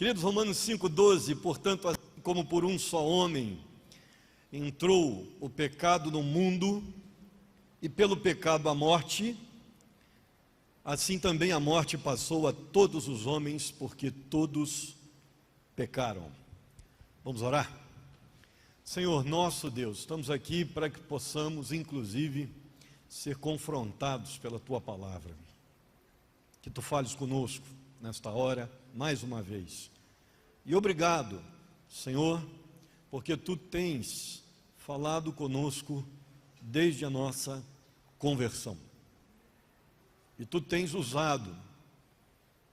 Queridos, Romanos 5,12, portanto, assim como por um só homem entrou o pecado no mundo, e pelo pecado a morte, assim também a morte passou a todos os homens, porque todos pecaram. Vamos orar? Senhor nosso Deus, estamos aqui para que possamos, inclusive, ser confrontados pela Tua palavra. Que Tu fales conosco nesta hora, mais uma vez. E obrigado, Senhor, porque Tu tens falado conosco desde a nossa conversão. E Tu tens usado,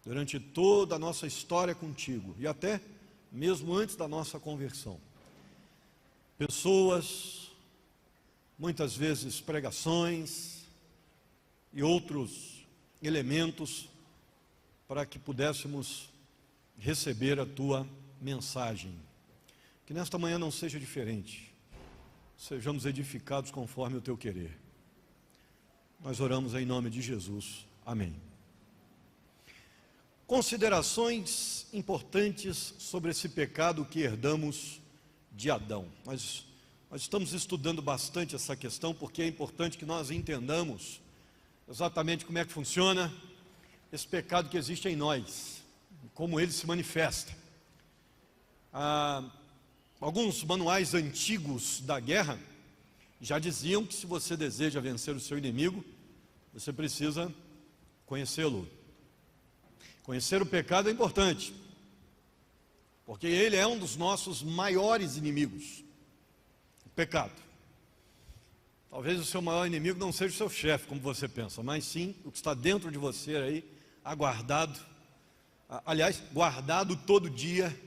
durante toda a nossa história contigo, e até mesmo antes da nossa conversão, pessoas, muitas vezes pregações e outros elementos para que pudéssemos receber a Tua mensagem. Que nesta manhã não seja diferente, sejamos edificados conforme o Teu querer. Nós oramos em nome de Jesus. Amém. Considerações importantes sobre esse pecado que herdamos de Adão. Nós estamos estudando bastante essa questão porque é importante que nós entendamos exatamente como é que funciona esse pecado que existe em nós, como ele se manifesta. Alguns manuais antigos da guerra já diziam que se você deseja vencer o seu inimigo, você precisa conhecê-lo. Conhecer o pecado é importante, porque ele é um dos nossos maiores inimigos, o pecado. Talvez o seu maior inimigo não seja o seu chefe, como você pensa, mas sim o que está dentro de você aí, aguardado, aliás, guardado todo dia,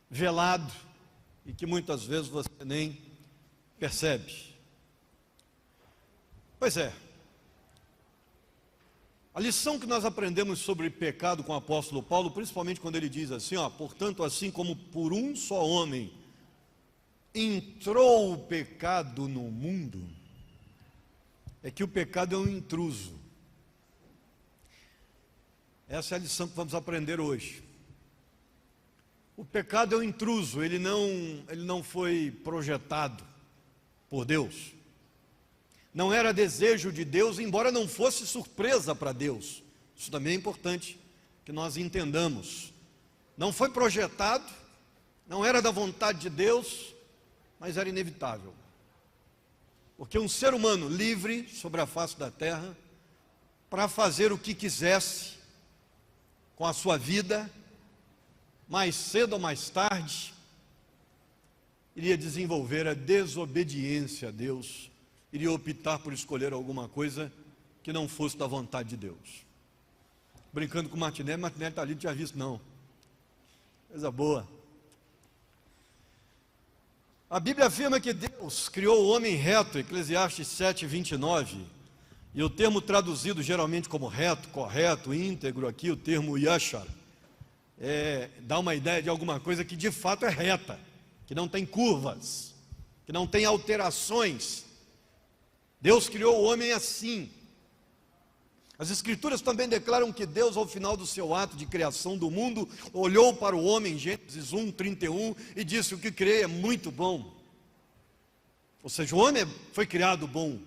velado, e que muitas vezes você nem percebe. Pois é, a lição que nós aprendemos sobre pecado com o apóstolo Paulo, principalmente quando ele diz assim, portanto, assim como por um só homem entrou o pecado no mundo, é que o pecado é um intruso. Essa é a lição que vamos aprender hoje. O pecado é um intruso, ele não foi projetado por Deus. Não era desejo de Deus, embora não fosse surpresa para Deus. Isso também é importante que nós entendamos. Não foi projetado, não era da vontade de Deus, mas era inevitável. Porque um ser humano livre sobre a face da terra, para fazer o que quisesse com a sua vida, mais cedo ou mais tarde, iria desenvolver a desobediência a Deus, iria optar por escolher alguma coisa que não fosse da vontade de Deus. Brincando com o Martinelli está ali, não tinha visto não. Coisa boa. A Bíblia afirma que Deus criou o homem reto, Eclesiastes 7:29, e o termo traduzido geralmente como reto, correto, íntegro, aqui o termo yashar, dá uma ideia de alguma coisa que de fato é reta, que não tem curvas, que não tem alterações. Deus criou o homem assim. As Escrituras também declaram que Deus, ao final do seu ato de criação do mundo, olhou para o homem, Gênesis 1:31, e disse: o que criei é muito bom. Ou seja, o homem foi criado bom.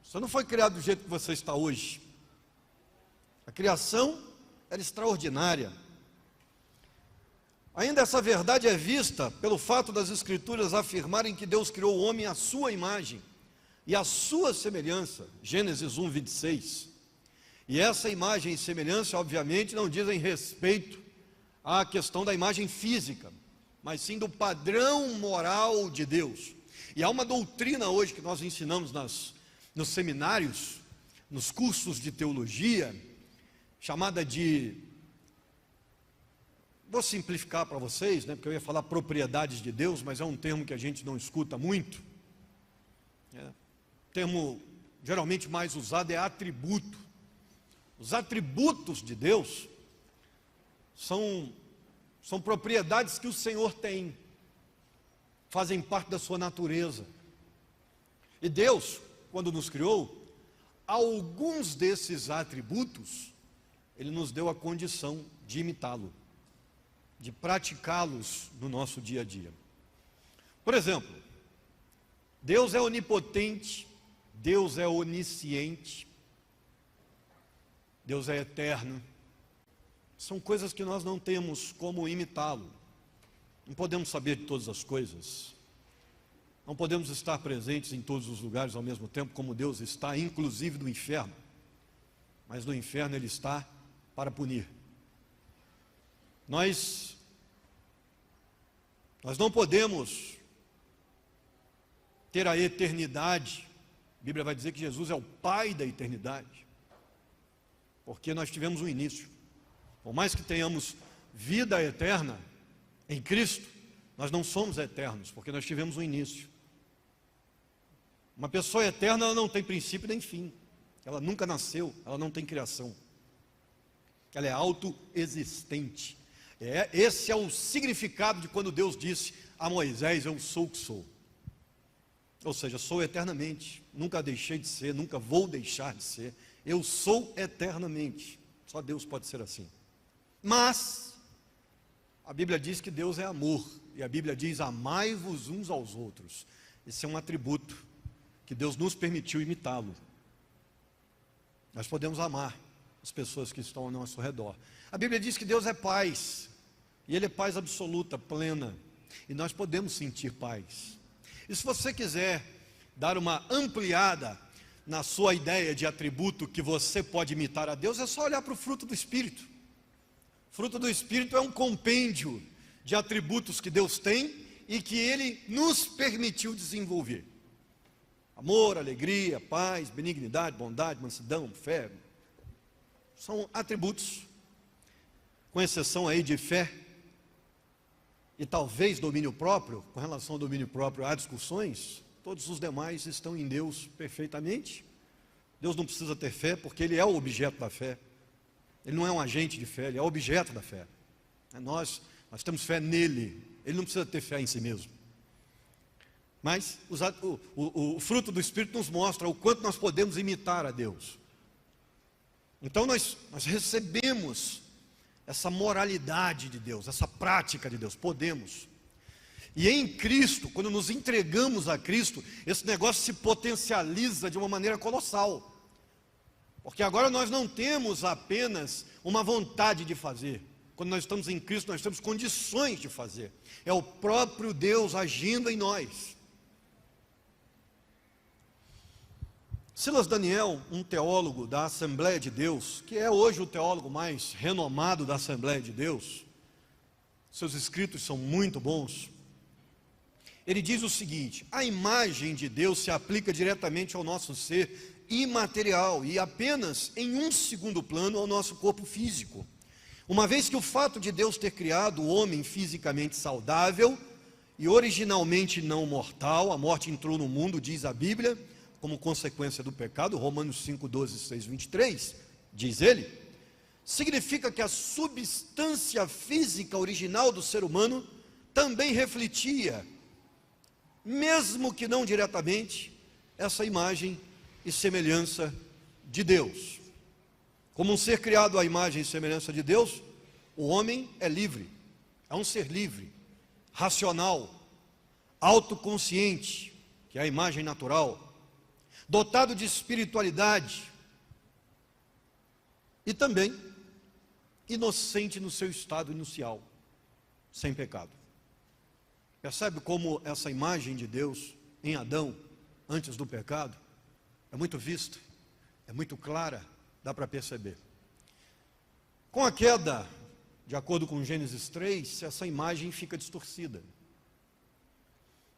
Você não foi criado do jeito que você está hoje. A criação era extraordinária. Ainda essa verdade é vista pelo fato das Escrituras afirmarem que Deus criou o homem à sua imagem e à sua semelhança, Gênesis 1:26. E essa imagem e semelhança, obviamente, não dizem respeito à questão da imagem física, mas sim do padrão moral de Deus. E há uma doutrina hoje que nós ensinamos nos seminários, nos cursos de teologia, chamada de, vou simplificar para vocês, porque eu ia falar propriedades de Deus, mas é um termo que a gente não escuta muito. O termo geralmente mais usado é atributo. Os atributos de Deus são propriedades que o Senhor tem, fazem parte da sua natureza. E Deus, quando nos criou, alguns desses atributos, Ele nos deu a condição de imitá-lo. de praticá-los no nosso dia a dia. Por exemplo, Deus é onipotente, Deus é onisciente, Deus é eterno. São coisas que nós não temos como imitá-lo. Não podemos saber de todas as coisas. Não podemos estar presentes em todos os lugares ao mesmo tempo, como Deus está, inclusive no inferno. Mas no inferno Ele está para punir. Nós não podemos ter a eternidade. A Bíblia vai dizer que Jesus é o Pai da eternidade, porque nós tivemos um início. Por mais que tenhamos vida eterna em Cristo, nós não somos eternos, porque nós tivemos um início. Uma pessoa eterna, ela não tem princípio nem fim. Ela nunca nasceu, ela não tem criação. Ela é autoexistente. Esse é o significado de quando Deus disse a Moisés: eu sou o que sou. Ou seja, sou eternamente, nunca deixei de ser, nunca vou deixar de ser. Eu sou eternamente. Só Deus pode ser assim. Mas a Bíblia diz que Deus é amor, e a Bíblia diz: amai-vos uns aos outros. Esse é um atributo que Deus nos permitiu imitá-lo. Nós podemos amar as pessoas que estão ao nosso redor. A Bíblia diz que Deus é paz, e Ele é paz absoluta, plena, e nós podemos sentir paz. E se você quiser dar uma ampliada na sua ideia de atributo que você pode imitar a Deus, é só olhar para o fruto do Espírito. O fruto do Espírito é um compêndio de atributos que Deus tem e que Ele nos permitiu desenvolver. Amor, alegria, paz, benignidade, bondade, mansidão, fé. São atributos, com exceção aí de fé e talvez domínio próprio. Com relação ao domínio próprio há discussões. Todos os demais estão em Deus perfeitamente. Deus não precisa ter fé, porque Ele é o objeto da fé. Ele não é um agente de fé, Ele é o objeto da fé. Nós temos fé nele. Ele não precisa ter fé em si mesmo. Mas o fruto do Espírito nos mostra o quanto nós podemos imitar a Deus. Então nós recebemos essa moralidade de Deus, essa prática de Deus, podemos. E em Cristo, quando nos entregamos a Cristo, esse negócio se potencializa de uma maneira colossal. Porque agora nós não temos apenas uma vontade de fazer. Quando nós estamos em Cristo, nós temos condições de fazer. É o próprio Deus agindo em nós. Silas Daniel, um teólogo da Assembleia de Deus, que é hoje o teólogo mais renomado da Assembleia de Deus, seus escritos são muito bons. Ele diz o seguinte: a imagem de Deus se aplica diretamente ao nosso ser imaterial e apenas em um segundo plano ao nosso corpo físico. Uma vez que o fato de Deus ter criado o homem fisicamente saudável e originalmente não mortal, a morte entrou no mundo, diz a Bíblia, como consequência do pecado, Romanos 5, 12, 6, 23, diz ele, significa que a substância física original do ser humano também refletia, mesmo que não diretamente, essa imagem e semelhança de Deus. Como um ser criado à imagem e semelhança de Deus, o homem é livre, é um ser livre, racional, autoconsciente, que é a imagem natural, dotado de espiritualidade e também inocente no seu estado inicial, sem pecado. Percebe como essa imagem de Deus em Adão, antes do pecado, é muito vista, é muito clara, dá para perceber. Com a queda, de acordo com Gênesis 3, essa imagem fica distorcida.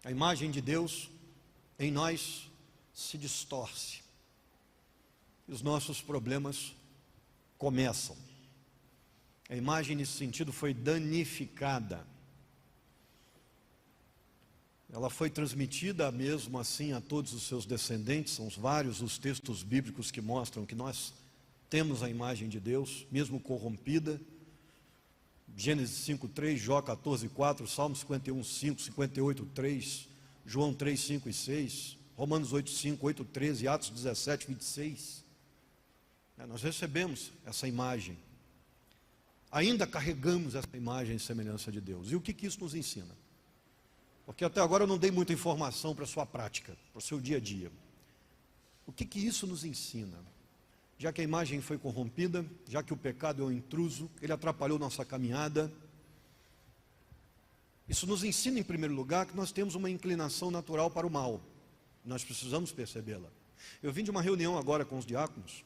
A imagem de Deus em nós se distorce. E os nossos problemas começam. A imagem nesse sentido foi danificada. Ela foi transmitida mesmo assim a todos os seus descendentes. São vários os textos bíblicos que mostram que nós temos a imagem de Deus, mesmo corrompida. Gênesis 5:3, Jó 14:4, Salmo 51:5, 58:3, João 3:5 e 6, Romanos 8:5, 8:13, Atos 17:26. Nós recebemos essa imagem. ainda carregamos essa imagem e semelhança de Deus. E o que isso nos ensina? Porque até agora eu não dei muita informação para a sua prática, para o seu dia a dia. O que isso nos ensina? Já que a imagem foi corrompida, já que o pecado é um intruso, ele atrapalhou nossa caminhada, isso nos ensina, em primeiro lugar, que nós temos uma inclinação natural para o mal. Nós precisamos percebê-la. Eu vim de uma reunião agora com os diáconos,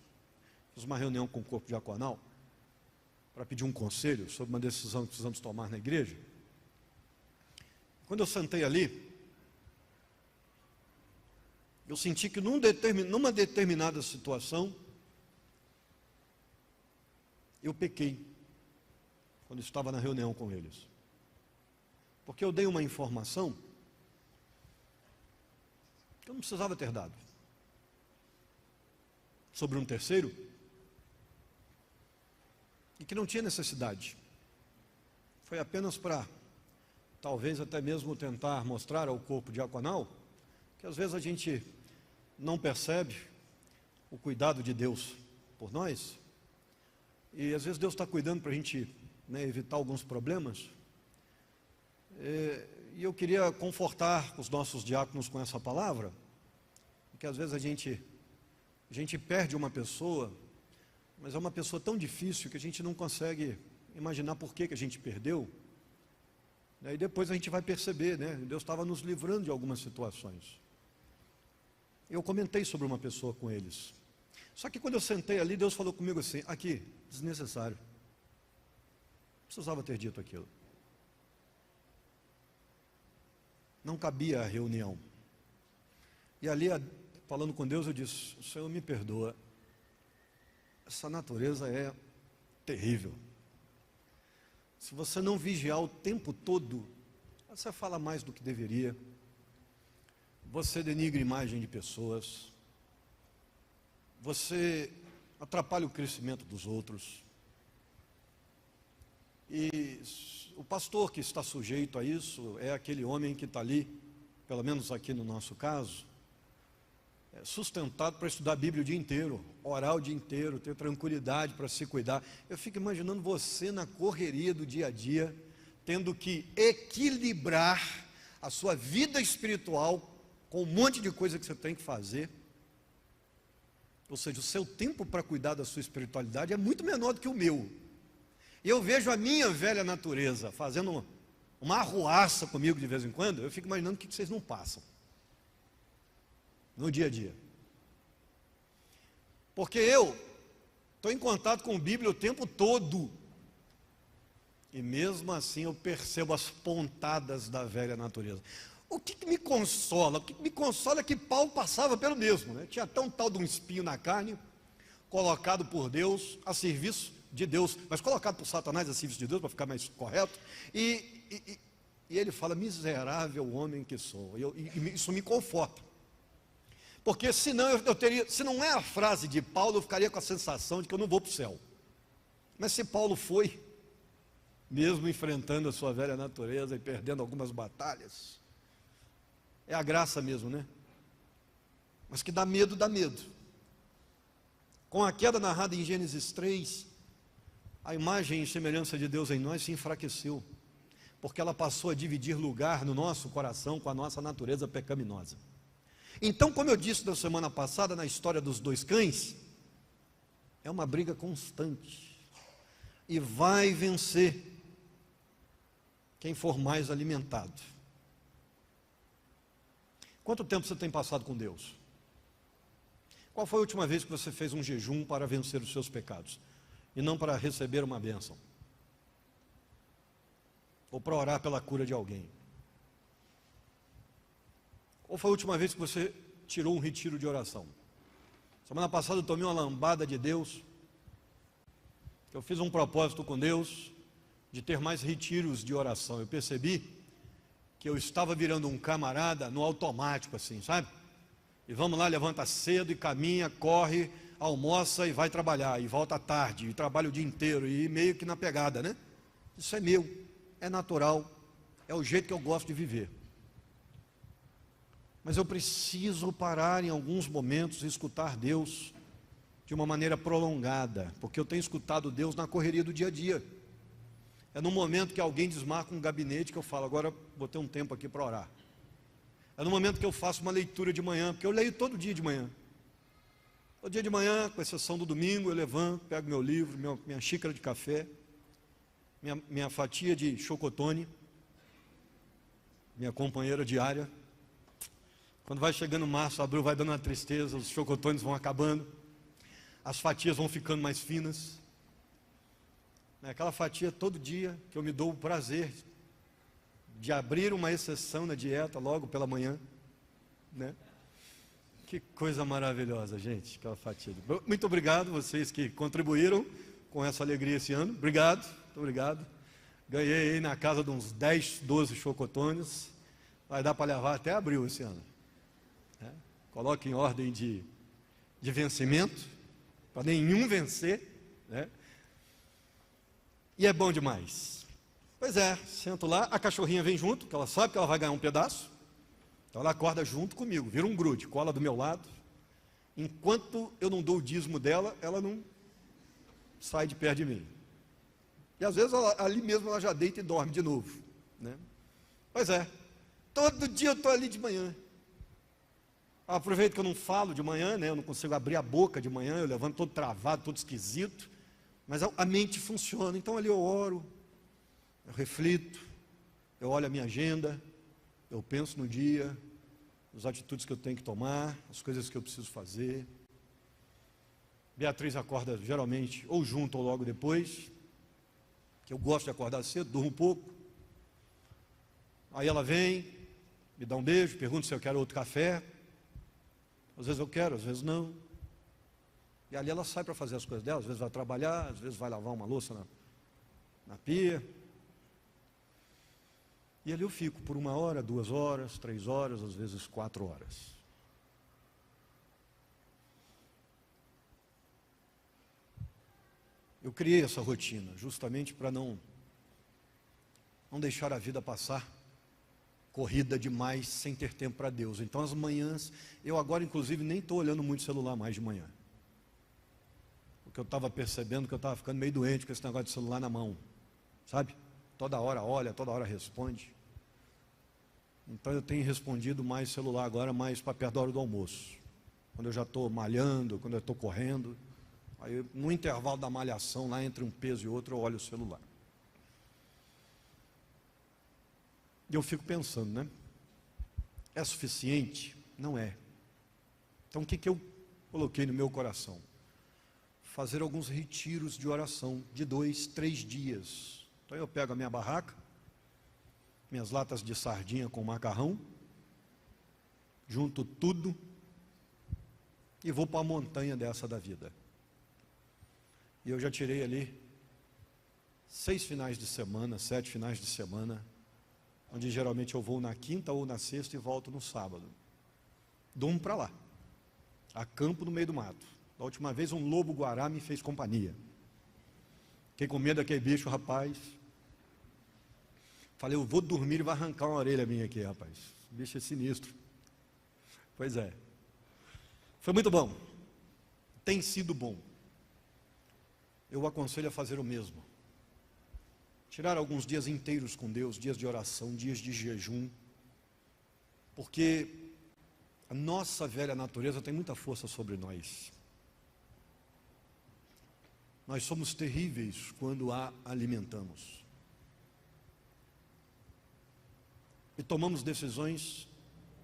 fiz uma reunião com o corpo diaconal, para pedir um conselho sobre uma decisão que precisamos tomar na igreja. Quando eu sentei ali, eu senti que numa determinada situação, eu pequei, quando estava na reunião com eles. Porque eu dei uma informação que eu não precisava ter dado. Sobre um terceiro, e que não tinha necessidade. Foi apenas para, talvez até mesmo tentar mostrar ao corpo diaconal, que às vezes a gente não percebe o cuidado de Deus por nós, e às vezes Deus está cuidando para a gente, evitar alguns problemas, e eu queria confortar os nossos diáconos com essa palavra, porque às vezes a gente perde uma pessoa, mas é uma pessoa tão difícil que a gente não consegue imaginar por que a gente perdeu. E depois a gente vai perceber, Deus estava nos livrando de algumas situações. Eu comentei sobre uma pessoa com eles. Só que quando eu sentei ali, Deus falou comigo assim: aqui, desnecessário. Não precisava ter dito aquilo. Não cabia a reunião. E ali, falando com Deus, eu disse: o Senhor me perdoa. Essa natureza é terrível. Se você não vigiar o tempo todo, você fala mais do que deveria, você denigra a imagem de pessoas, você atrapalha o crescimento dos outros. E o pastor que está sujeito a isso é aquele homem que está ali, pelo menos aqui no nosso caso, sustentado para estudar a Bíblia o dia inteiro, orar o dia inteiro, ter tranquilidade para se cuidar. Eu fico imaginando você na correria do dia a dia, tendo que equilibrar a sua vida espiritual com um monte de coisa que você tem que fazer. Ou seja, o seu tempo para cuidar da sua espiritualidade é muito menor do que o meu. E eu vejo a minha velha natureza fazendo uma arruaça comigo de vez em quando. Eu fico imaginando o que vocês não passam no dia a dia. Porque eu estou em contato com a Bíblia o tempo todo. E mesmo assim eu percebo as pontadas da velha natureza. O que me consola? O que me consola é que Paulo passava pelo mesmo. Tinha tão tal de um espinho na carne, colocado por Deus a serviço de Deus, mas colocado por Satanás a serviço de Deus, para ficar mais correto. E ele fala: miserável homem que sou. E isso me conforta. Porque senão eu teria, se não é a frase de Paulo, eu ficaria com a sensação de que eu não vou para o céu. Mas se Paulo foi, mesmo enfrentando a sua velha natureza e perdendo algumas batalhas, é a graça mesmo, Mas que dá medo, dá medo. Com a queda narrada em Gênesis 3, a imagem e semelhança de Deus em nós se enfraqueceu, porque ela passou a dividir lugar no nosso coração com a nossa natureza pecaminosa. Então, como eu disse na semana passada, na história dos dois cães, é uma briga constante, e vai vencer quem for mais alimentado. Quanto tempo você tem passado com Deus? Qual foi a última vez que você fez um jejum para vencer os seus pecados, e não para receber uma bênção, ou para orar pela cura de alguém? Qual foi a última vez que você tirou um retiro de oração? Semana passada eu tomei uma lambada de Deus. Eu fiz um propósito com Deus de ter mais retiros de oração. Eu percebi que eu estava virando um camarada no automático, assim, sabe? E vamos lá, levanta cedo e caminha, corre, almoça e vai trabalhar, e volta à tarde, e trabalha o dia inteiro, e meio que na pegada, Isso é meu, é natural, é o jeito que eu gosto de viver. Mas eu preciso parar em alguns momentos e escutar Deus de uma maneira prolongada, porque eu tenho escutado Deus na correria do dia a dia. É no momento que alguém desmarca um gabinete que eu falo, agora vou ter um tempo aqui para orar. É no momento que eu faço uma leitura de manhã, porque eu leio todo dia de manhã. Todo dia de manhã, com exceção do domingo, eu levanto, pego meu livro, minha xícara de café, minha fatia de chocotone, minha companheira diária. Quando vai chegando março, abril, vai dando uma tristeza, os chocotones vão acabando, as fatias vão ficando mais finas. Aquela fatia todo dia que eu me dou o prazer de abrir uma exceção na dieta logo pela manhã, né? Que coisa maravilhosa, gente, aquela fatia. Muito obrigado vocês que contribuíram com essa alegria esse ano. Obrigado, muito obrigado. Ganhei aí na casa de uns 10, 12 chocotones. Vai dar para levar até abril esse ano. Coloque em ordem de vencimento, para nenhum vencer, né? E é bom demais. Pois é, sento lá, a cachorrinha vem junto, porque ela sabe que ela vai ganhar um pedaço. Então ela acorda junto comigo, vira um grude, cola do meu lado. Enquanto eu não dou o dízimo dela, ela não sai de perto de mim. E às vezes ali mesmo ela já deita e dorme de novo, né? Pois é, todo dia eu estou ali de manhã. Aproveito que eu não falo de manhã, né? Eu não consigo abrir a boca de manhã, eu levanto todo travado, todo esquisito. Mas a mente funciona, então ali eu oro, eu reflito, eu olho a minha agenda, eu penso no dia, as atitudes que eu tenho que tomar, as coisas que eu preciso fazer. Beatriz acorda geralmente ou junto ou logo depois, que eu gosto de acordar cedo, durmo um pouco. Aí ela vem, me dá um beijo, pergunta se eu quero outro café. Às vezes eu quero, às vezes não. E ali ela sai para fazer as coisas dela, às vezes vai trabalhar, às vezes vai lavar uma louça na pia. E ali eu fico por 1 hora, 2 horas, 3 horas, às vezes 4 horas. Eu criei essa rotina justamente para não deixar a vida passar corrida demais sem ter tempo para Deus. Então as manhãs, eu agora inclusive nem estou olhando muito celular mais de manhã. Porque eu estava percebendo que eu estava ficando meio doente com esse negócio de celular na mão, sabe? Toda hora olha, toda hora responde. Então eu tenho respondido mais celular agora, mais para perto da hora do almoço. Quando eu já estou malhando, quando eu estou correndo. Aí no intervalo da malhação, lá entre um peso e outro, eu olho o celular. E eu fico pensando, né? É suficiente? Não é. Então o que eu coloquei no meu coração? Fazer alguns retiros de oração de 2, 3 dias. Então eu pego a minha barraca, minhas latas de sardinha com macarrão, junto tudo e vou para a montanha dessa da vida. E eu já tirei ali 6 finais de semana, 7 finais de semana, onde geralmente eu vou na quinta ou na sexta e volto no sábado. Durmo para lá, acampo no meio do mato. Da última vez um lobo-guará me fez companhia. Fiquei com medo daquele bicho, rapaz. Falei, eu vou dormir e vai arrancar uma orelha minha aqui, rapaz. O bicho é sinistro. Pois é. Foi muito bom. Tem sido bom. Eu o aconselho a fazer o mesmo. Tirar alguns dias inteiros com Deus, dias de oração, dias de jejum. Porque a nossa velha natureza tem muita força sobre nós. Nós somos terríveis quando a alimentamos. E tomamos decisões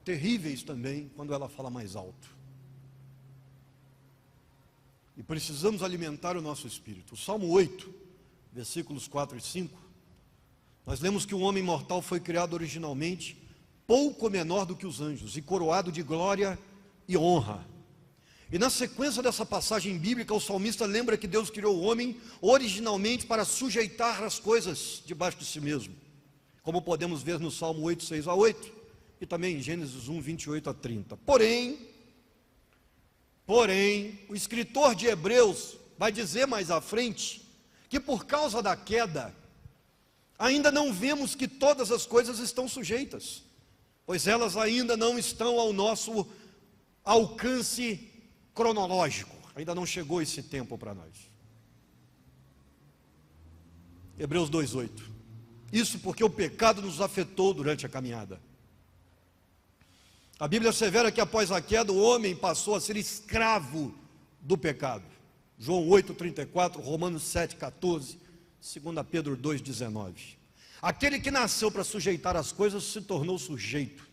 terríveis também quando ela fala mais alto. E precisamos alimentar o nosso espírito. O Salmo 8, versículos 4 e 5, nós lemos que o homem mortal foi criado originalmente pouco menor do que os anjos e coroado de glória e honra. E na sequência dessa passagem bíblica, o salmista lembra que Deus criou o homem originalmente para sujeitar as coisas debaixo de si mesmo, como podemos ver no Salmo 8, 6 a 8, e também em Gênesis 1, 28 a 30. Porém, o escritor de Hebreus vai dizer mais à frente, que por causa da queda, ainda não vemos que todas as coisas estão sujeitas, pois elas ainda não estão ao nosso alcance cronológico, ainda não chegou esse tempo para nós. Hebreus 2:8. Isso porque o pecado nos afetou durante a caminhada. A Bíblia assevera que após a queda o homem passou a ser escravo do pecado. João 8:34, Romanos 7:14, 2 Pedro 2:19. Aquele que nasceu para sujeitar as coisas se tornou sujeito,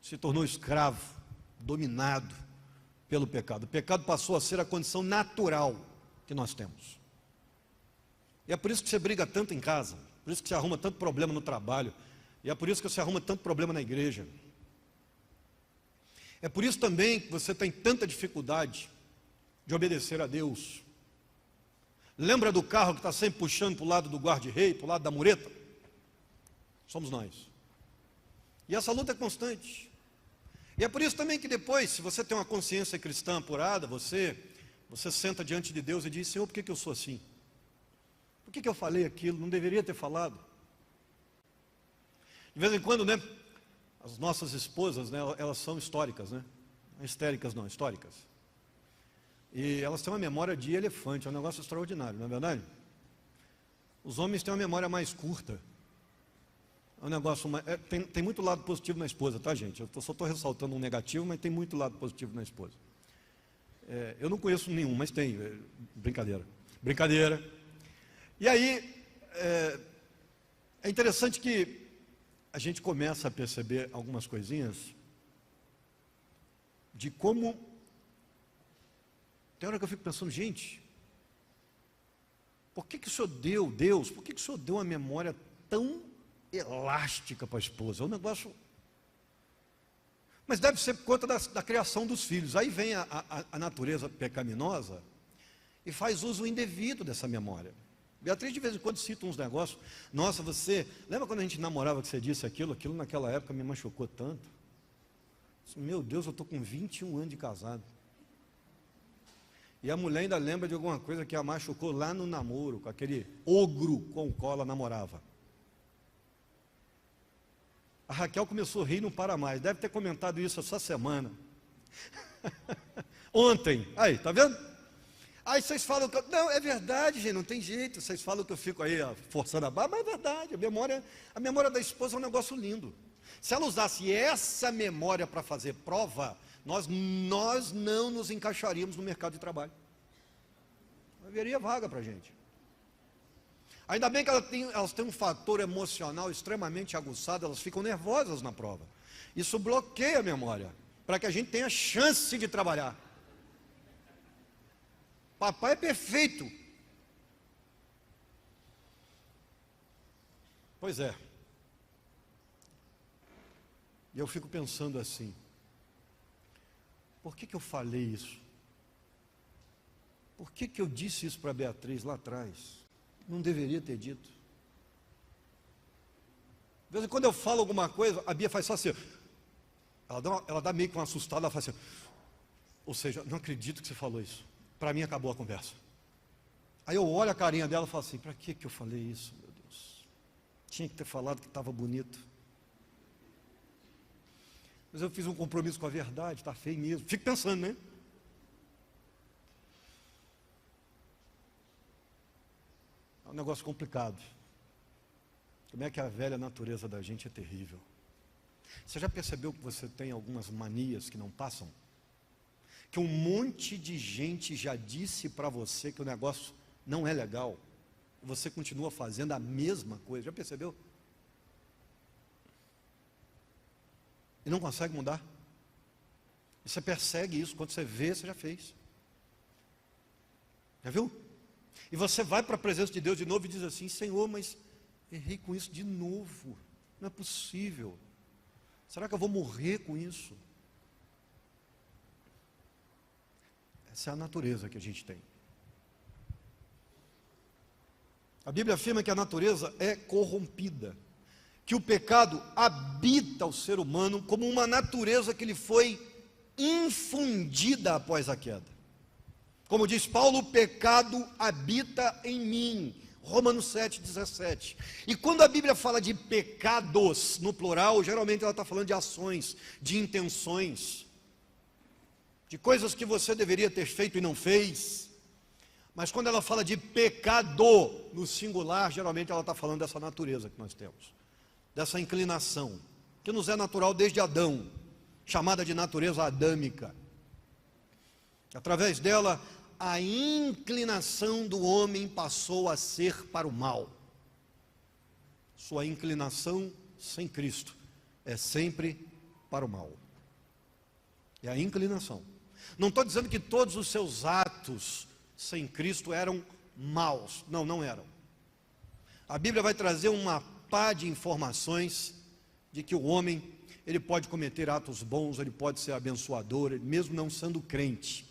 se tornou escravo, dominado pelo pecado. O pecado passou a ser a condição natural que nós temos. E é por isso que você briga tanto em casa, por isso que você arruma tanto problema no trabalho, e é por isso que você arruma tanto problema na igreja. É por isso também que você tem tanta dificuldade de obedecer a Deus. Lembra do carro que está sempre puxando para o lado do guarda-rei, para o lado da mureta? Somos nós. E essa luta é constante. E é por isso também que depois, se você tem uma consciência cristã apurada, você senta diante de Deus e diz: Senhor, por que eu sou assim? Por que eu falei aquilo? Não deveria ter falado. De vez em quando, né, as nossas esposas, né, elas são históricas, né? Não histéricas não, históricas. E elas têm uma memória de elefante, é um negócio extraordinário, não é verdade? Os homens têm uma memória mais curta. É um negócio mais, tem muito lado positivo na esposa, tá, gente? Eu só estou ressaltando um negativo, mas tem muito lado positivo na esposa. Eu não conheço nenhum, mas tem. Brincadeira. Brincadeira. E aí, é interessante que a gente começa a perceber algumas coisinhas de como, tem hora que eu fico pensando, gente, por que o Senhor deu, Deus, por que o Senhor deu uma memória tão elástica para a esposa? É um negócio, mas deve ser por conta da criação dos filhos. Aí vem a natureza pecaminosa e faz uso indevido dessa memória. Beatriz de vez em quando cita uns negócios. Nossa, você lembra quando a gente namorava que você disse aquilo naquela época me machucou tanto? Meu Deus, eu estou com 21 anos de casado. E a mulher ainda lembra de alguma coisa que a machucou lá no namoro, com aquele ogro com o qual ela namorava. A Raquel começou a rir e não para mais. Deve ter comentado isso essa semana. Ontem. Aí, tá vendo? Aí vocês falam que não, é verdade, gente, não tem jeito. Vocês falam que eu fico aí forçando a barra, mas é verdade. A memória da esposa é um negócio lindo. Se ela usasse essa memória para fazer prova, nós não nos encaixaríamos no mercado de trabalho. Não haveria vaga para a gente. Ainda bem que elas têm um fator emocional extremamente aguçado, elas ficam nervosas na prova. Isso bloqueia a memória, para que a gente tenha chance de trabalhar. Papai é perfeito. Pois é. E eu fico pensando assim, por que eu falei isso? Por que eu disse isso para a Beatriz lá atrás? Não deveria ter dito. De vez em quando eu falo alguma coisa, a Bia faz só assim. Ela dá meio que uma assustada, ela faz assim. Ou seja, não acredito que você falou isso. Para mim acabou a conversa. Aí eu olho a carinha dela e falo assim, para que eu falei isso, meu Deus? Tinha que ter falado que estava bonito. Mas eu fiz um compromisso com a verdade, está feio mesmo. Fico pensando, né? É um negócio complicado. Como é que a velha natureza da gente é terrível. Você já percebeu que você tem algumas manias que não passam? Que um monte de gente já disse para você que o negócio não é legal, e você continua fazendo a mesma coisa, já percebeu? E não consegue mudar. E você persegue isso, quando você vê, você já fez. Já viu? E você vai para a presença de Deus de novo e diz assim, Senhor, mas errei com isso de novo, não é possível. Será que eu vou morrer com isso? Essa é a natureza que a gente tem. A Bíblia afirma que a natureza é corrompida, que o pecado habita o ser humano como uma natureza que lhe foi infundida após a queda. Como diz Paulo, o pecado habita em mim. Romanos 7,17. E quando a Bíblia fala de pecados, no plural, geralmente ela está falando de ações, de intenções, de coisas que você deveria ter feito e não fez. Mas quando ela fala de pecado no singular, geralmente ela está falando dessa natureza que nós temos, dessa inclinação, que nos é natural desde Adão, chamada de natureza adâmica. Através dela, a inclinação do homem passou a ser para o mal. Sua inclinação sem Cristo é sempre para o mal. É a inclinação. Não estou dizendo que todos os seus atos sem Cristo eram maus. Não, não eram. A Bíblia vai trazer uma pá de informações de que o homem, ele pode cometer atos bons, ele pode ser abençoador, mesmo não sendo crente,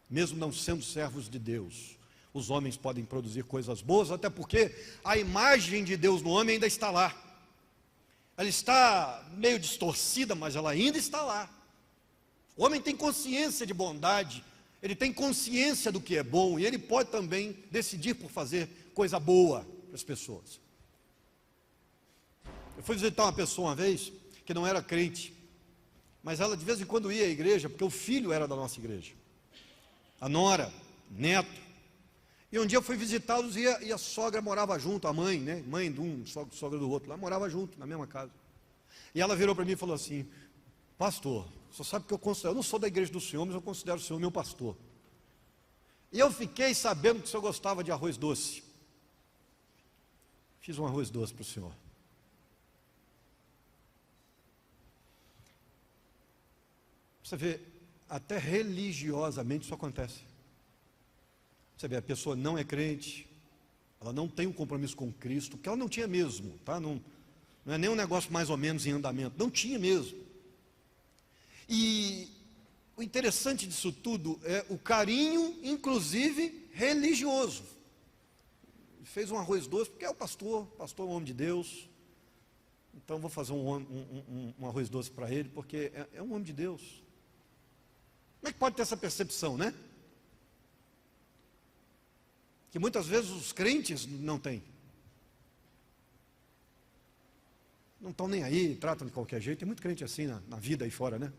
mesmo não sendo servos de Deus. Os homens podem produzir coisas boas, até porque a imagem de Deus no homem ainda está lá. Ela está meio distorcida, mas ela ainda está lá. O homem tem consciência de bondade, ele tem consciência do que é bom, e ele pode também decidir por fazer coisa boa para as pessoas. Eu fui visitar uma pessoa uma vez, que não era crente, mas ela de vez em quando ia à igreja, porque o filho era da nossa igreja, a nora, neto. E um dia eu fui visitá-los e a sogra morava junto, a mãe, né? Mãe de um, sogra do outro, lá morava junto, na mesma casa. E ela virou para mim e falou assim: pastor, você sabe que eu não sou da igreja do senhor, mas eu considero o senhor meu pastor. E eu fiquei sabendo que o senhor gostava de arroz doce. Fiz um arroz doce para o senhor. Você vê, até religiosamente isso acontece. Você vê, a pessoa não é crente, ela não tem um compromisso com Cristo, porque ela não tinha mesmo, tá? Não é nem um negócio mais ou menos em andamento, não tinha mesmo. E o interessante disso tudo é o carinho, inclusive religioso. Fez um arroz doce, porque é o pastor é um homem de Deus, então vou fazer um arroz doce para ele, porque é um homem de Deus. Como é que pode ter essa percepção, né? Que muitas vezes os crentes não têm. Não estão nem aí, tratam de qualquer jeito. Tem muito crente assim na vida aí fora, né?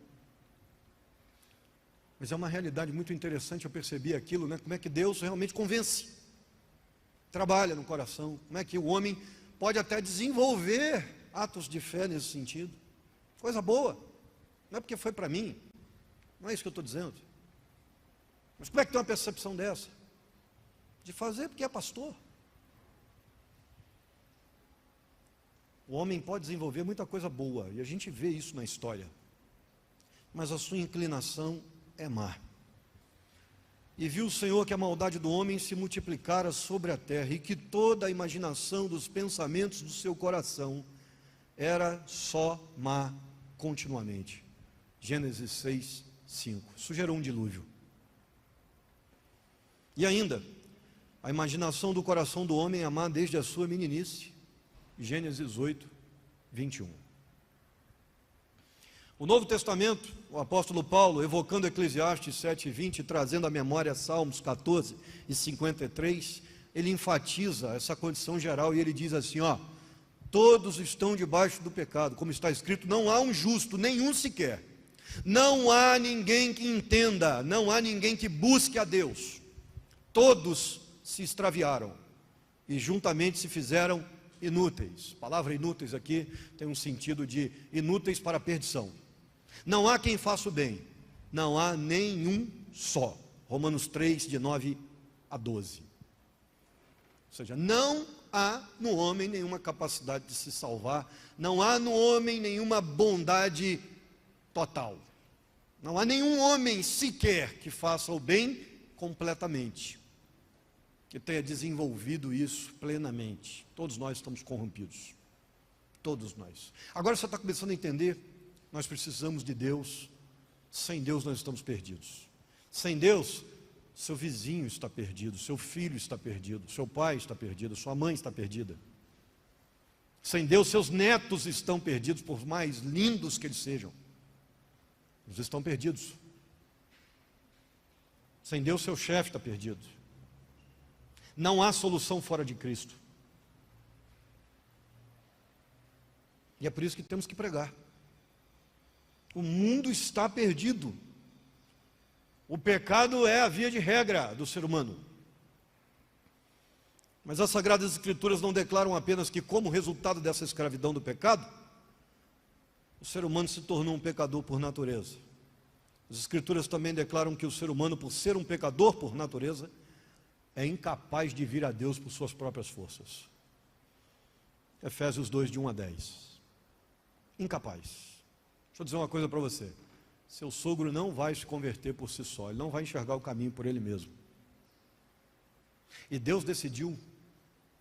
Mas é uma realidade muito interessante, eu percebi aquilo, né? Como é que Deus realmente convence, trabalha no coração, como é que o homem pode até desenvolver atos de fé nesse sentido. Coisa boa, não é porque foi para mim, não é isso que eu estou dizendo. Mas como é que tem uma percepção dessa? De fazer porque é pastor. O homem pode desenvolver muita coisa boa, e a gente vê isso na história, mas a sua inclinação é má. E viu o Senhor que a maldade do homem se multiplicara sobre a terra, e que toda a imaginação dos pensamentos do seu coração era só má continuamente. Gênesis 6, 5. Isso gerou um dilúvio. E ainda, a imaginação do coração do homem é má desde a sua meninice. Gênesis 8, 21. O Novo Testamento, o apóstolo Paulo, evocando Eclesiastes 7, 20, trazendo à memória Salmos 14 e 53, ele enfatiza essa condição geral e ele diz assim, ó: todos estão debaixo do pecado, como está escrito, não há um justo, nenhum sequer. Não há ninguém que entenda, não há ninguém que busque a Deus. Todos se extraviaram e juntamente se fizeram inúteis. A palavra inúteis aqui tem um sentido de inúteis para a perdição. Não há quem faça o bem, não há nenhum só. Romanos 3, de 9 a 12. Ou seja, não há no homem nenhuma capacidade de se salvar, não há no homem nenhuma bondade total. Não há nenhum homem sequer que faça o bem completamente, que tenha desenvolvido isso plenamente. Todos nós estamos corrompidos. Todos nós. Agora você está começando a entender, nós precisamos de Deus. Sem Deus nós estamos perdidos. Sem Deus, seu vizinho está perdido, seu filho está perdido, seu pai está perdido, sua mãe está perdida. Sem Deus, seus netos estão perdidos, por mais lindos que eles sejam. Eles estão perdidos. Sem Deus, seu chefe está perdido. Não há solução fora de Cristo. E é por isso que temos que pregar. O mundo está perdido. O pecado é a via de regra do ser humano. Mas as Sagradas Escrituras não declaram apenas que, como resultado dessa escravidão do pecado, o ser humano se tornou um pecador por natureza. As Escrituras também declaram que o ser humano, por ser um pecador por natureza, é incapaz de vir a Deus por suas próprias forças. Efésios 2, de 1 a 10. Incapaz. Deixa eu dizer uma coisa para você. Seu sogro não vai se converter por si só, ele não vai enxergar o caminho por ele mesmo. E Deus decidiu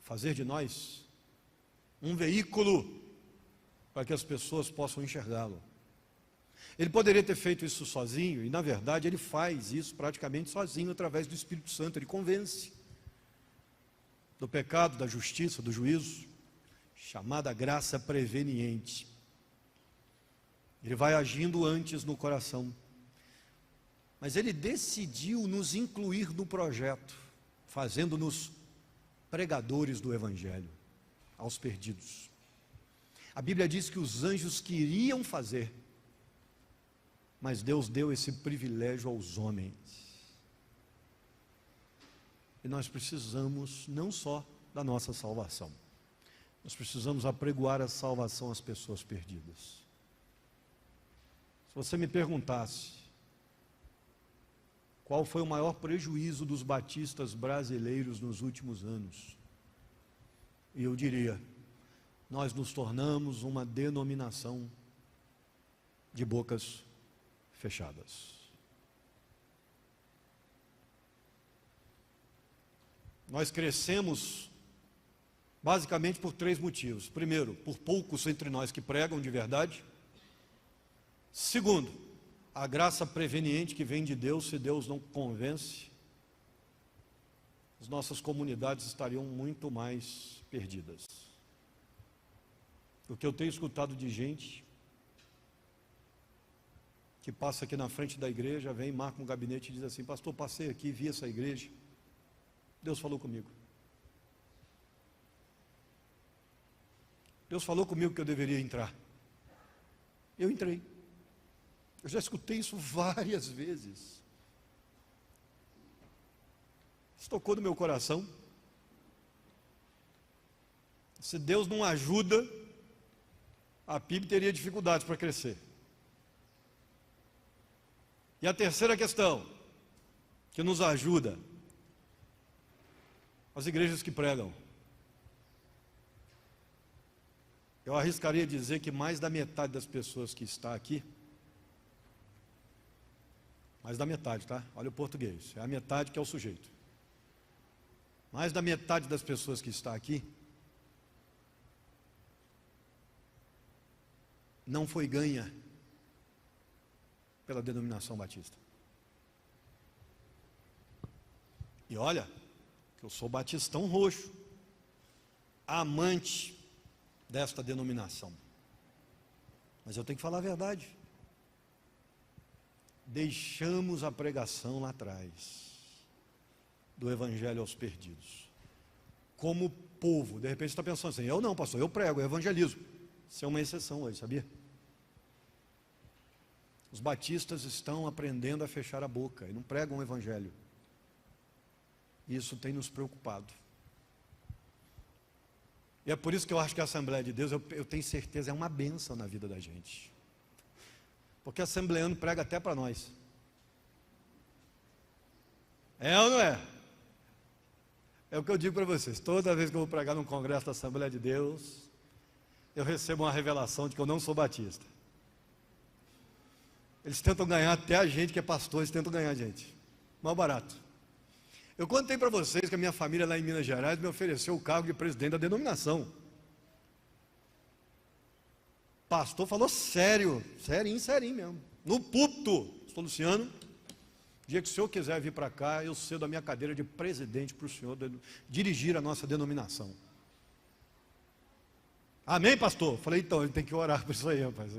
fazer de nós um veículo para que as pessoas possam enxergá-lo. Ele poderia ter feito isso sozinho, e na verdade ele faz isso praticamente sozinho, através do Espírito Santo. Ele convence do pecado, da justiça, do juízo, chamada graça preveniente. Ele vai agindo antes no coração, mas ele decidiu nos incluir no projeto, fazendo-nos pregadores do Evangelho aos perdidos. A Bíblia diz que os anjos queriam fazer, mas Deus deu esse privilégio aos homens. E nós precisamos não só da nossa salvação, nós precisamos apregoar a salvação às pessoas perdidas. Se você me perguntasse qual foi o maior prejuízo dos batistas brasileiros nos últimos anos, e eu diria: nós nos tornamos uma denominação de bocas fechadas. Nós crescemos basicamente por 3 motivos. Primeiro, por poucos entre nós que pregam de verdade. Segundo, a graça preveniente que vem de Deus. Se Deus não convence, as nossas comunidades estariam muito mais perdidas. O que eu tenho escutado de gente que passa aqui na frente da igreja, vem, marca um gabinete e diz assim: pastor, passei aqui, vi essa igreja, Deus falou comigo. Deus falou comigo que eu deveria entrar. Eu entrei. Eu já escutei isso várias vezes. Isso tocou no meu coração. Se Deus não ajuda, a PIB teria dificuldades para crescer. E a terceira questão, que nos ajuda, as igrejas que pregam. Eu arriscaria dizer que mais da metade das pessoas que está aqui, mais da metade, tá? Olha o português, é a metade que é o sujeito. Mais da metade das pessoas que está aqui não foi ganha pela denominação batista. E olha, que eu sou batistão roxo, amante desta denominação. Mas eu tenho que falar a verdade. Deixamos a pregação lá atrás, do Evangelho aos perdidos. Como povo, de repente você está pensando assim: eu não, pastor, eu prego, eu evangelizo. Isso é uma exceção hoje, sabia? Os batistas estão aprendendo a fechar a boca e não pregam o Evangelho. Isso tem nos preocupado. E é por isso que eu acho que a Assembleia de Deus, eu tenho certeza, é uma bênção na vida da gente. Porque assembleano prega até para nós. É ou não é? É o que eu digo para vocês. Toda vez que eu vou pregar num congresso da Assembleia de Deus, eu recebo uma revelação de que eu não sou batista. Eles tentam ganhar até a gente que é pastor, eles tentam ganhar a gente. Mais barato. Eu contei para vocês que a minha família lá em Minas Gerais me ofereceu o cargo de presidente da denominação. Pastor falou sério, serinho mesmo. No púlpito, pastor Luciano, dia que o senhor quiser vir para cá, eu cedo a minha cadeira de presidente para o senhor dirigir a nossa denominação. Amém, pastor? Falei, então, ele tem que orar por isso aí, rapaz.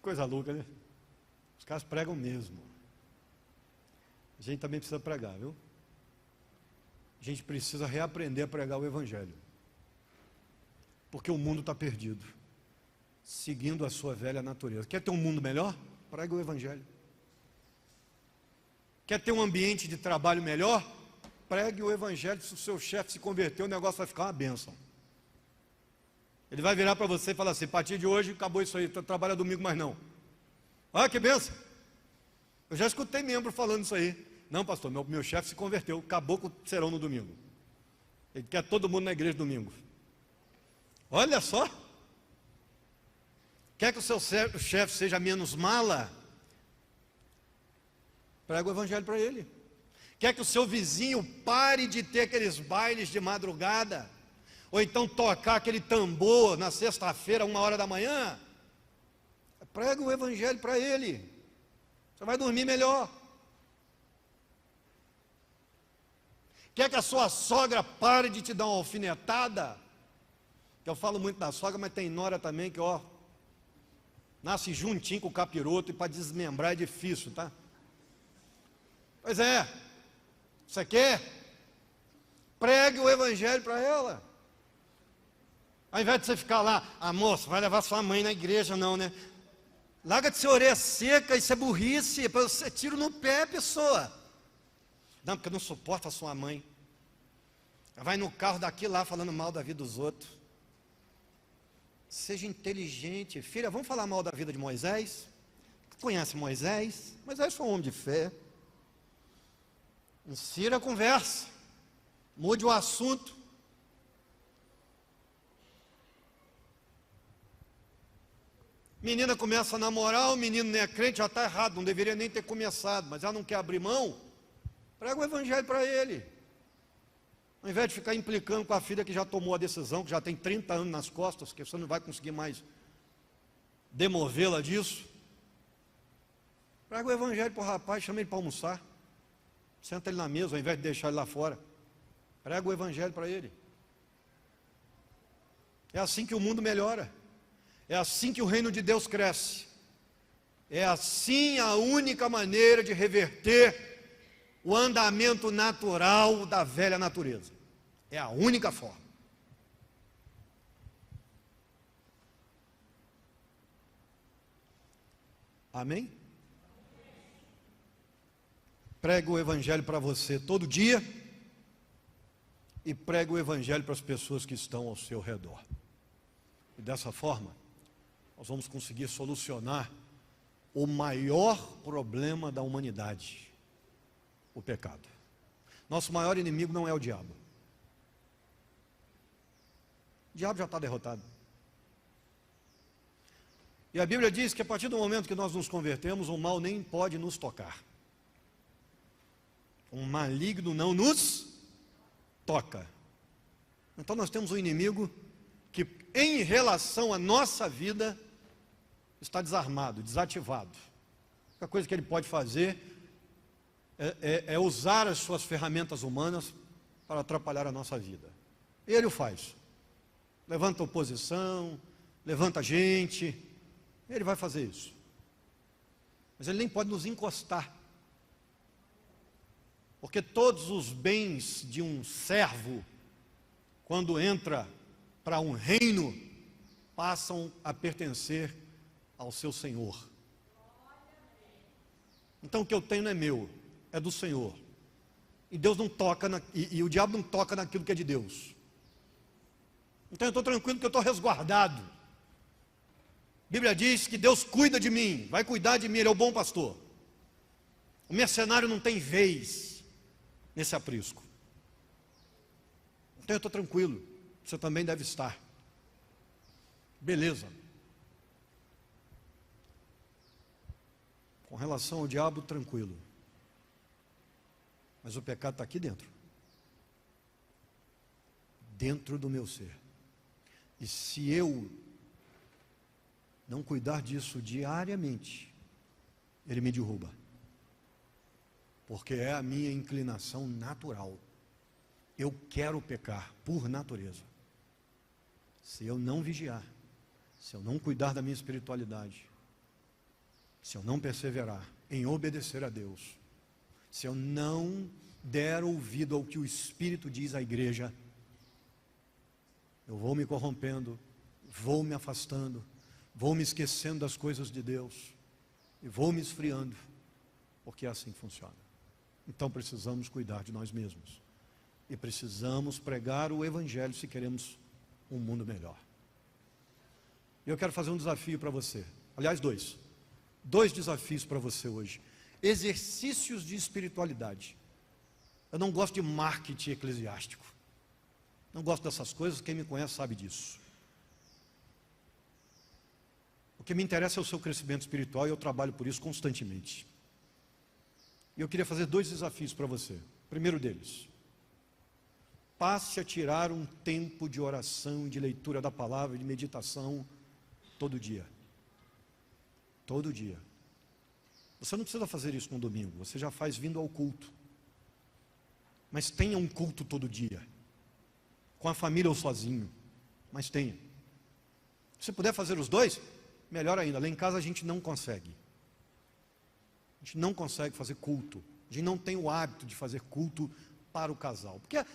Coisa louca, né? Os caras pregam mesmo. A gente também precisa pregar, viu? A gente precisa reaprender a pregar o Evangelho. Porque o mundo está perdido, seguindo a sua velha natureza. Quer ter um mundo melhor? Prega o Evangelho. Quer ter um ambiente de trabalho melhor? Pregue o evangelho. Se o seu chefe se converter, o negócio vai ficar uma bênção. Ele vai virar para você e falar assim: a partir de hoje, acabou isso aí, trabalha domingo mais não. Ah, que bênção! Eu já escutei membro falando isso aí. Não, pastor, meu chefe se converteu, acabou com o serão no domingo. Ele quer todo mundo na igreja domingo. Olha só! Quer que o seu chefe seja menos mala? Prega o evangelho para ele. Quer que o seu vizinho pare de ter aqueles bailes de madrugada? Ou então tocar aquele tambor na sexta-feira, 1h da manhã? Prega o evangelho para ele. Você vai dormir melhor. Quer que a sua sogra pare de te dar uma alfinetada? Eu falo muito da sogra, mas tem nora também que, ó, nasce juntinho com o capiroto e para desmembrar é difícil, tá? Pois é. Você quer? Pregue o evangelho para ela. Ao invés de você ficar lá, moça, vai levar sua mãe na igreja não, né? Larga de ser orelha seca, isso é burrice, depois você tira no pé a pessoa. Não, porque eu não suporto a sua mãe. Ela vai no carro daqui lá falando mal da vida dos outros. Seja inteligente. Filha, vamos falar mal da vida de Moisés? Conhece Moisés? Moisés foi um homem de fé. Insira a conversa. Mude o assunto. Menina começa a namorar, o menino não é crente, já está errado, não deveria nem ter começado, mas ela não quer abrir mão. Prega o evangelho para ele. Ao invés de ficar implicando com a filha que já tomou a decisão, que já tem 30 anos nas costas, que você não vai conseguir mais demovê-la disso. Prega o evangelho para o rapaz, chama ele para almoçar. Senta ele na mesa, ao invés de deixar ele lá fora. Prega o evangelho para ele. É assim que o mundo melhora. É assim que o reino de Deus cresce. É assim a única maneira de reverter o andamento natural da velha natureza. É a única forma. Amém? Prega o evangelho para você todo dia e prega o evangelho para as pessoas que estão ao seu redor. E dessa forma, nós vamos conseguir solucionar o maior problema da humanidade, o pecado. Nosso maior inimigo não é o diabo. O diabo já está derrotado. E a Bíblia diz que a partir do momento que nós nos convertemos, o mal nem pode nos tocar. Um maligno não nos toca. Então nós temos um inimigo que, em relação à nossa vida, está desarmado, desativado. A única coisa que ele pode fazer é usar as suas ferramentas humanas para atrapalhar a nossa vida. E ele o faz. Levanta oposição, levanta gente, ele vai fazer isso. Mas ele nem pode nos encostar. Porque todos os bens de um servo, quando entra para um reino, passam a pertencer ao seu Senhor. Então o que eu tenho não é meu, é do Senhor. E Deus não toca, e o diabo não toca naquilo que é de Deus. Então eu estou tranquilo que eu estou resguardado. A Bíblia diz que Deus cuida de mim, vai cuidar de mim, Ele é o bom pastor. O mercenário não tem vez nesse aprisco. Então eu estou tranquilo, você também deve estar. Beleza. Com relação ao diabo, tranquilo. Mas o pecado está aqui dentro. Dentro do meu ser. E se eu não cuidar disso diariamente, ele me derruba. Porque é a minha inclinação natural. Eu quero pecar por natureza. Se eu não vigiar, se eu não cuidar da minha espiritualidade, se eu não perseverar em obedecer a Deus, se eu não der ouvido ao que o Espírito diz à igreja, eu vou me corrompendo, vou me afastando, vou me esquecendo das coisas de Deus, e vou me esfriando, porque é assim que funciona. Então precisamos cuidar de nós mesmos. E precisamos pregar o Evangelho se queremos um mundo melhor. E eu quero fazer um desafio para você. Aliás, dois desafios para você hoje. Exercícios de espiritualidade. Eu não gosto de marketing eclesiástico. Não gosto dessas coisas, quem me conhece sabe disso. O que me interessa é o seu crescimento espiritual e eu trabalho por isso constantemente. E eu queria fazer 2 desafios para você. O primeiro deles, passe a tirar um tempo de oração, de leitura da palavra, de meditação, todo dia. Todo dia. Você não precisa fazer isso no domingo, você já faz vindo ao culto. Mas tenha um culto todo dia. Com a família ou sozinho. Mas tenha. Se puder fazer os 2, melhor ainda. Lá em casa a gente não consegue. A gente não consegue fazer culto. A gente não tem o hábito de fazer culto para o casal. Porque a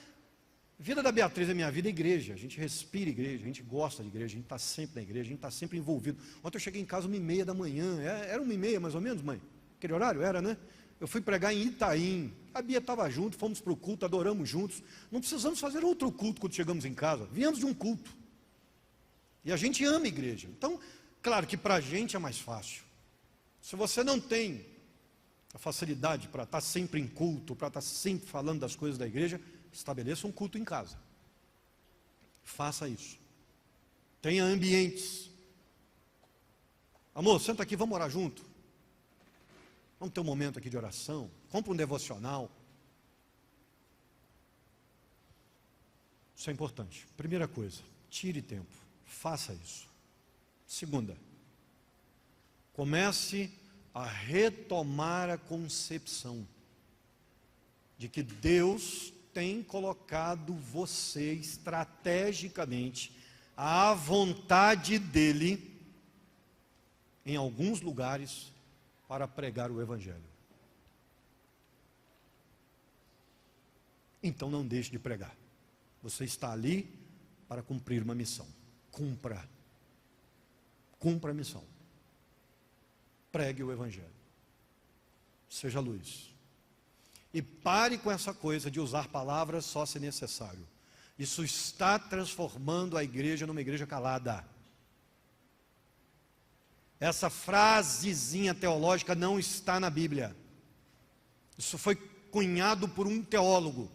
vida da Beatriz é minha vida, é igreja. A gente respira igreja, a gente gosta de igreja, a gente está sempre na igreja, a gente está sempre envolvido. Ontem eu cheguei em casa 1h30 da manhã. Era 1h30 mais ou menos, mãe? Aquele horário era, né? Eu fui pregar em Itaim. A Bia estava junto, fomos para o culto, adoramos juntos. Não precisamos fazer outro culto quando chegamos em casa. Viemos de um culto. E a gente ama a igreja. Então, claro que para a gente é mais fácil. Se você não tem a facilidade para estar sempre em culto, para estar sempre falando das coisas da igreja, estabeleça um culto em casa. Faça isso. Tenha ambientes. Amor, senta aqui, vamos orar junto. Vamos ter um momento aqui de oração. Compre um devocional. Isso é importante. Primeira coisa, tire tempo. Faça isso. Segunda, comece a retomar a concepção de que Deus tem colocado você estrategicamente à vontade dEle em alguns lugares para pregar o Evangelho. Então não deixe de pregar. Você está ali para cumprir uma missão. Cumpra a missão. Pregue o Evangelho. Seja luz. E pare com essa coisa de usar palavras só se necessário. Isso está transformando a igreja numa igreja calada. Essa frasezinha teológica não está na Bíblia. Isso foi cunhado por um teólogo.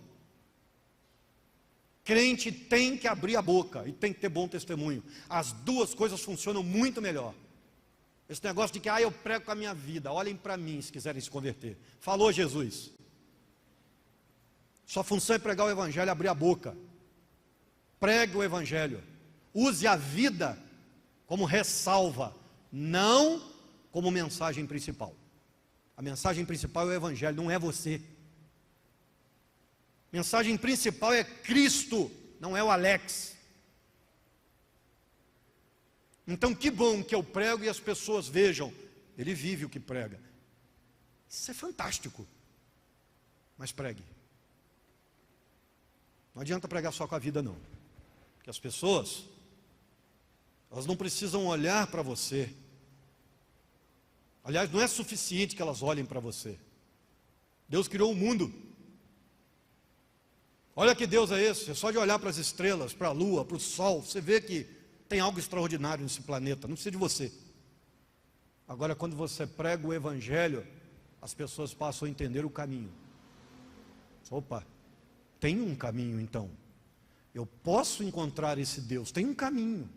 Crente tem que abrir a boca e tem que ter bom testemunho. As duas coisas funcionam muito melhor. Esse negócio de que eu prego com a minha vida, olhem para mim se quiserem se converter. Falou Jesus. Sua função é pregar o Evangelho, abrir a boca. Pregue o Evangelho. Use a vida como ressalva, não como mensagem principal. A mensagem principal é o Evangelho, não é você. A mensagem principal é Cristo, não é o Alex. Então que bom que eu prego e as pessoas vejam, ele vive o que prega. Isso é fantástico. Mas pregue. Não adianta pregar só com a vida não. Porque as pessoas, elas não precisam olhar para você. Aliás, não é suficiente que elas olhem para você. Deus criou o mundo. Olha que Deus é esse. É só de olhar para as estrelas, para a lua, para o sol, você vê que tem algo extraordinário nesse planeta. Não precisa de você. Agora, quando você prega o Evangelho, as pessoas passam a entender o caminho. Opa, tem um caminho então. Eu posso encontrar esse Deus, tem um caminho.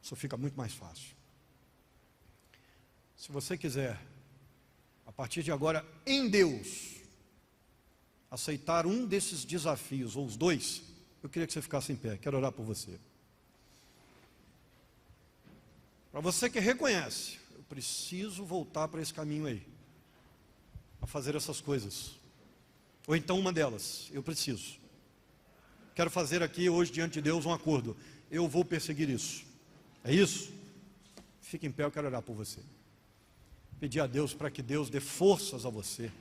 Isso fica muito mais fácil. Se você quiser, a partir de agora, em Deus, aceitar um desses desafios, ou os dois, eu queria que você ficasse em pé, quero orar por você. Para você que reconhece, eu preciso voltar para esse caminho aí, a fazer essas coisas. Ou então uma delas, eu preciso. Quero fazer aqui hoje diante de Deus um acordo. Eu vou perseguir isso. É isso? Fique em pé, eu quero orar por você. Pedir a Deus para que Deus dê forças a você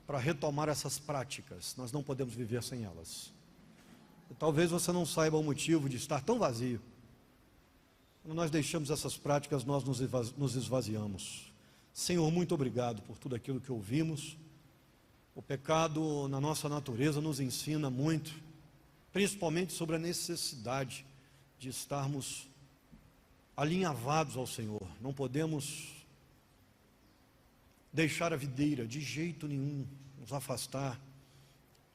para retomar essas práticas. Nós não podemos viver sem elas. E talvez você não saiba o motivo de estar tão vazio. Quando nós deixamos essas práticas, nós nos esvaziamos. Senhor, muito obrigado por tudo aquilo que ouvimos. O pecado na nossa natureza nos ensina muito, principalmente sobre a necessidade de estarmos alinhavados ao Senhor. Não podemos deixar a videira de jeito nenhum, nos afastar,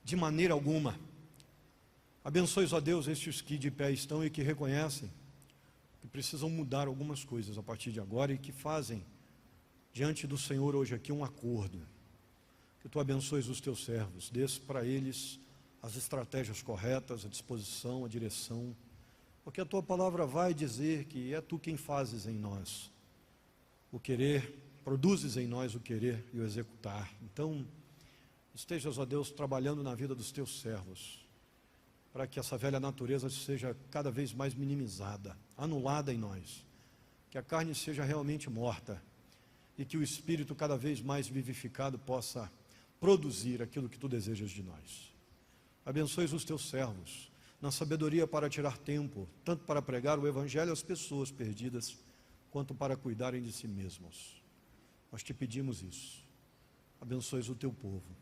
de maneira alguma. Abençoe, ó Deus, estes que de pé estão e que reconhecem que precisam mudar algumas coisas a partir de agora e que fazem diante do Senhor hoje aqui um acordo. Que Tu abençoes os Teus servos, dês para eles as estratégias corretas, a disposição, a direção, porque a Tua palavra vai dizer que é Tu quem fazes em nós o querer, produzes em nós o querer e o executar. Então, estejas, ó Deus, trabalhando na vida dos Teus servos, para que essa velha natureza seja cada vez mais minimizada, anulada em nós, que a carne seja realmente morta e que o Espírito cada vez mais vivificado possa produzir aquilo que Tu desejas de nós. Abençoe os Teus servos na sabedoria para tirar tempo, tanto para pregar o Evangelho às pessoas perdidas, quanto para cuidarem de si mesmos. Nós Te pedimos isso. Abençoe o Teu povo.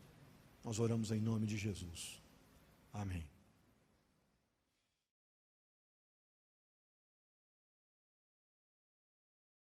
Nós oramos em nome de Jesus. Amém.